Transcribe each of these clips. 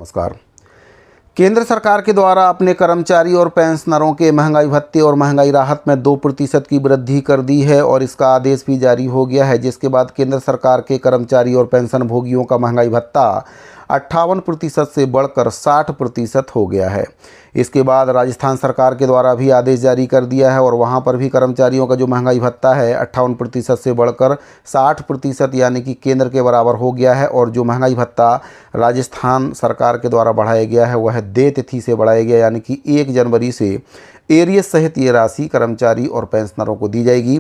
नमस्कार। केंद्र सरकार के द्वारा अपने कर्मचारी और पेंशनरों के महंगाई भत्ते और महंगाई राहत में 2% की वृद्धि कर दी है और इसका आदेश भी जारी हो गया है, जिसके बाद केंद्र सरकार के कर्मचारी और पेंशन भोगियों का महंगाई भत्ता 58% से बढ़कर 60% हो गया है। इसके बाद राजस्थान सरकार के द्वारा भी आदेश जारी कर दिया है और वहां पर भी कर्मचारियों का जो महंगाई भत्ता है 58% से बढ़कर 60% यानी कि केंद्र के बराबर हो गया है। और जो महंगाई भत्ता राजस्थान सरकार के द्वारा बढ़ाया गया है वह देय तिथि से बढ़ाया गया, यानी कि 1 जनवरी से एरियस सहित ये राशि कर्मचारी और पेंशनरों को दी जाएगी।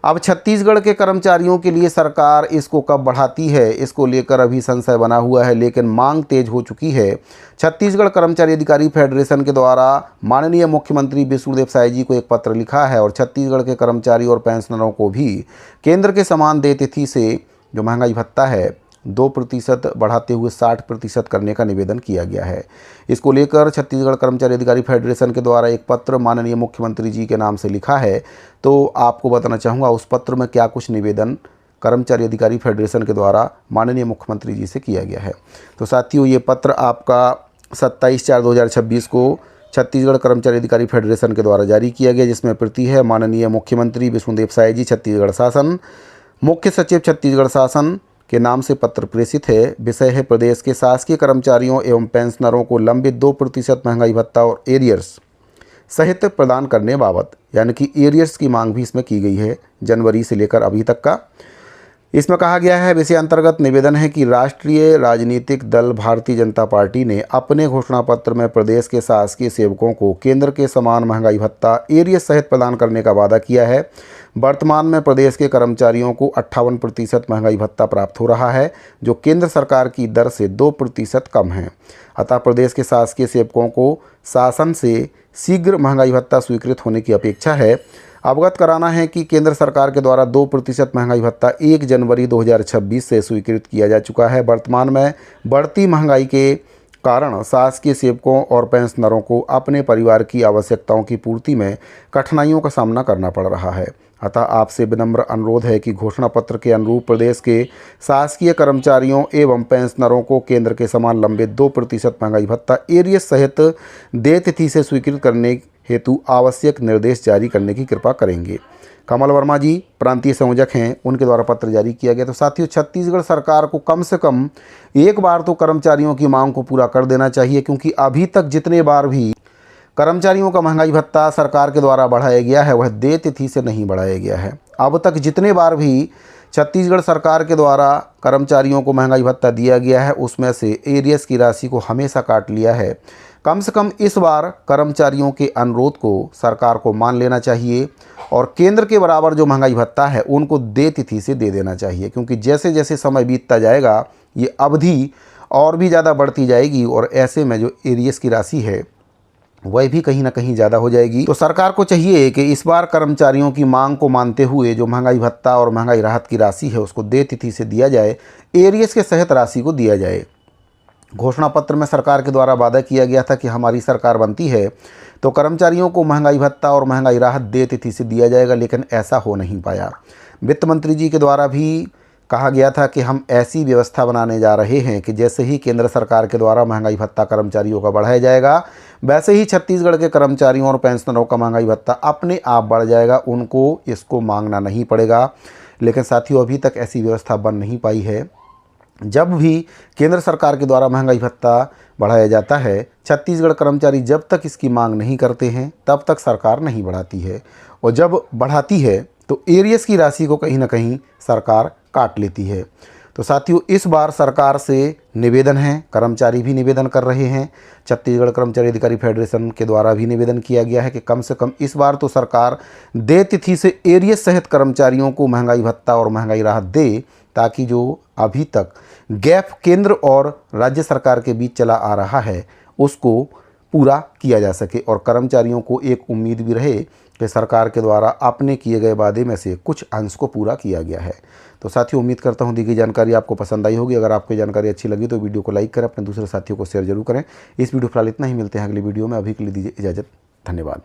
अब छत्तीसगढ़ के कर्मचारियों के लिए सरकार इसको कब बढ़ाती है, इसको लेकर अभी संशय बना हुआ है, लेकिन मांग तेज हो चुकी है। छत्तीसगढ़ कर्मचारी अधिकारी फेडरेशन के द्वारा माननीय मुख्यमंत्री विष्णुदेव साय जी को एक पत्र लिखा है और छत्तीसगढ़ के कर्मचारी और पेंशनरों को भी केंद्र के समान देय तिथि से जो महंगाई भत्ता है 2% बढ़ाते हुए 60% करने का निवेदन किया गया है। इसको लेकर छत्तीसगढ़ कर्मचारी अधिकारी फेडरेशन के द्वारा एक पत्र माननीय मुख्यमंत्री जी के नाम से लिखा है। तो आपको बताना चाहूँगा उस पत्र में क्या कुछ निवेदन कर्मचारी अधिकारी फेडरेशन के द्वारा माननीय मुख्यमंत्री जी से किया गया है। तो साथियों, ये पत्र आपका 27/4/2026 को छत्तीसगढ़ कर्मचारी अधिकारी फेडरेशन के द्वारा जारी किया गया, जिसमें प्रति है माननीय मुख्यमंत्री विष्णुदेव साय जी, छत्तीसगढ़ शासन, मुख्य सचिव छत्तीसगढ़ शासन के नाम से पत्र प्रेषित है। विषय है प्रदेश के शासकीय कर्मचारियों एवं पेंशनरों को लंबित 2% महंगाई भत्ता और एरियर्स सहित प्रदान करने बाबत, यानी कि एरियर्स की मांग भी इसमें की गई है जनवरी से लेकर अभी तक का। इसमें कहा गया है, विषय अंतर्गत निवेदन है कि राष्ट्रीय राजनीतिक दल भारतीय जनता पार्टी ने अपने घोषणा पत्र में प्रदेश के शासकीय सेवकों को केंद्र के समान महंगाई भत्ता एरियस सहित प्रदान करने का वादा किया है। वर्तमान में प्रदेश के कर्मचारियों को 58% महंगाई भत्ता प्राप्त हो रहा है, जो केंद्र सरकार की दर से 2% कम है। अतः प्रदेश के शासकीय सेवकों को शासन से शीघ्र महंगाई भत्ता स्वीकृत होने की अपेक्षा है। अवगत कराना है कि केंद्र सरकार के द्वारा 2% महंगाई भत्ता 1 जनवरी 2026 से स्वीकृत किया जा चुका है। वर्तमान में बढ़ती महंगाई के कारण शासकीय सेवकों और पेंशनरों को अपने परिवार की आवश्यकताओं की पूर्ति में कठिनाइयों का सामना करना पड़ रहा है। अतः आपसे विनम्र अनुरोध है कि घोषणा पत्र के अनुरूप प्रदेश के शासकीय कर्मचारियों एवं पेंशनरों को केंद्र के समान लंबित 2% महंगाई भत्ता एरियस सहित देय तिथि से स्वीकृत करने हेतु आवश्यक निर्देश जारी करने की कृपा करेंगे। कमल वर्मा जी प्रांतीय संयोजक हैं, उनके द्वारा पत्र जारी किया गया। तो साथियों, छत्तीसगढ़ सरकार को कम से कम एक बार तो कर्मचारियों की मांग को पूरा कर देना चाहिए, क्योंकि अभी तक जितने बार भी कर्मचारियों का महंगाई भत्ता सरकार के द्वारा बढ़ाया गया है वह देय तिथि से नहीं बढ़ाया गया है। अब तक जितने बार भी छत्तीसगढ़ सरकार के द्वारा कर्मचारियों को महंगाई भत्ता दिया गया है उसमें से एरियस की राशि को हमेशा काट लिया है। कम से कम इस बार कर्मचारियों के अनुरोध को सरकार को मान लेना चाहिए और केंद्र के बराबर जो महंगाई भत्ता है उनको देय तिथि से दे देना चाहिए, क्योंकि जैसे जैसे समय बीतता जाएगा ये अवधि और भी ज़्यादा बढ़ती जाएगी और ऐसे में जो एरियस की राशि है वह भी कहीं ना कहीं ज़्यादा हो जाएगी। तो सरकार को चाहिए कि इस बार कर्मचारियों की मांग को मानते हुए जो महंगाई भत्ता और महंगाई राहत की राशि है उसको देय तिथि से दिया जाए, एरियस के सहित राशि को दिया जाए। घोषणा पत्र में सरकार के द्वारा वादा किया गया था कि हमारी सरकार बनती है तो कर्मचारियों को महंगाई भत्ता और महंगाई राहत देय तिथि से दिया जाएगा, लेकिन ऐसा हो नहीं पाया। वित्त मंत्री जी के द्वारा भी कहा गया था कि हम ऐसी व्यवस्था बनाने जा रहे हैं कि जैसे ही केंद्र सरकार के द्वारा महंगाई भत्ता कर्मचारियों का बढ़ाया जाएगा वैसे ही छत्तीसगढ़ के कर्मचारियों और पेंशनरों का महंगाई भत्ता अपने आप बढ़ जाएगा, उनको इसको मांगना नहीं पड़ेगा। लेकिन साथियों, अभी तक ऐसी व्यवस्था बन नहीं पाई है। जब भी केंद्र सरकार के द्वारा महंगाई भत्ता बढ़ाया जाता है, छत्तीसगढ़ कर्मचारी जब तक इसकी मांग नहीं करते हैं तब तक सरकार नहीं बढ़ाती है, और जब बढ़ाती है तो एरियस की राशि को कहीं ना कहीं सरकार काट लेती है। तो साथियों, इस बार सरकार से निवेदन है, कर्मचारी भी निवेदन कर रहे हैं, छत्तीसगढ़ कर्मचारी अधिकारी फेडरेशन के द्वारा भी निवेदन किया गया है कि कम से कम इस बार तो सरकार देय तिथि से एरियस सहित कर्मचारियों को महंगाई भत्ता और महंगाई राहत दे, ताकि जो अभी तक गैप केंद्र और राज्य सरकार के बीच चला आ रहा है उसको पूरा किया जा सके और कर्मचारियों को एक उम्मीद भी रहे कि सरकार के द्वारा अपने किए गए वादे में से कुछ अंश को पूरा किया गया है। तो साथियों, उम्मीद करता हूं दी गई जानकारी आपको पसंद आई होगी। अगर आपको जानकारी अच्छी लगी तो वीडियो को लाइक करें, अपने दूसरे साथियों को शेयर जरूर करें। इस वीडियो फिलहाल इतना ही, मिलते हैं अगली वीडियो में। अभी के लिए दीजिए इजाज़त, धन्यवाद।